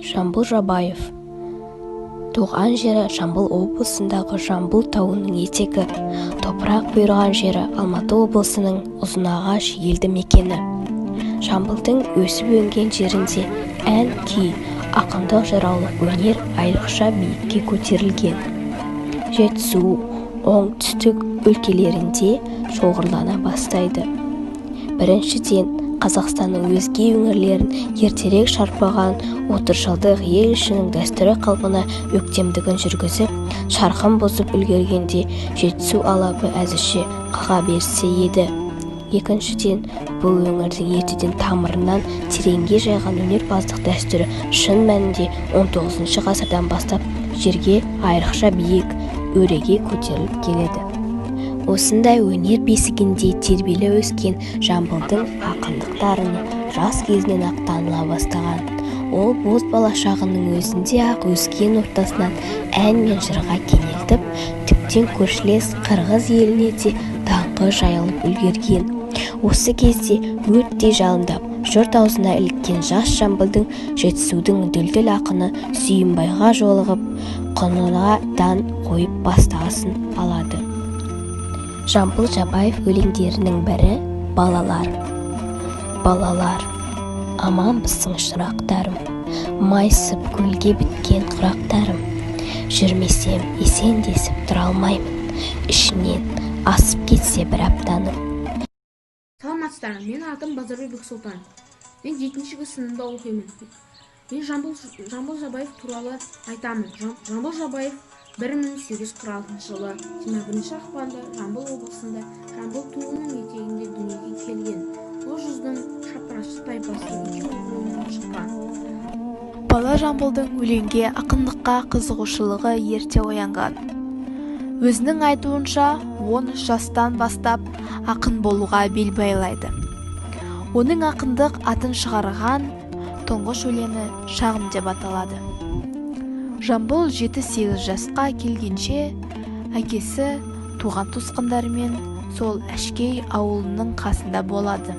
Жамбыл Жабаев. Туған жері Жамбыл облысындағы Жамбыл тауының етегі. Топырақ бұйырған жері Алматы облысының Ұзынағаш елді мекені. Жамбылдың өсіп-өнген жерінде ән, күй, ақындық, жыраулық өнер айрықша биікке көтерілген. Жетісу, оңтүстік өлкелерінде шоғырлана бастайды. Біріншіден, Қазақстанның өзге өңірлерін ертерек шарпыған 30 жылдық ел ішінің дәстүрі қалпына өктемдігін жүргізіп, шарқын бұзып үлгергенде Жетісу алабы әзірше қаға берсе еді. Екіншіден, бұл өңірдің ертеден тамырынан тереңге жайған өнерпаздық дәстүрі шын мәнінде 19 ғасырдан бастап жерге айрықша биік өреге көтеріліп келеді. Осындай өнер бесігінде тербеле өскен Жамбылдың ақындықтарын жас кезінен ақ таныла бастаған. Ол боз бала шағының өзінде ақ өскен ортасынан ән мен жырға кенелтіп, тіптен көршілес қырғыз еліне де даңқы жайылып үлгерген. Осы кезде өрттей жалындап, жұрт аузына іліккен жас Жамбылдың Жетісудың дүлдүл ақыны Сүйінбайға жолығып, құнына дан қойып бастағасын алады. Жамбыл Жабаев өлеңдерінің бірі «Балалар». Балалар, аманбысың шырақтарым, майысып көлге біткен құрақтарым. Жүрмесем есендесіп тұра алмаймын, ішінен асып кетсе бір аптаным. Саламатсыздар, мен атым Базарбек Бексұлтан. Мен 7-ші сыныбында оқимын. Мен Жамбыл Жабаев туралы айтамын. Жамбыл Жабаев 1846 жылы 21 ақпанда Жамбыл облысында Жамбыл туының етегінде дүниеге келген. Ол жүздің шапырашты тайпасының өкілінен шыққан. Бала Жамбылдың өлеңге, ақындыққа қызығушылығы ерте оянған. Өзінің айтуынша 13 жастан бастап ақын болуға бел байлайды. Оның ақындық атын шығарған тұңғыш өлеңі «Шағым» деп аталады. Жамбыл 7-8 жасқа келгенше әкесі туған туысқандарымен сол Әшкей ауылының қасында болады.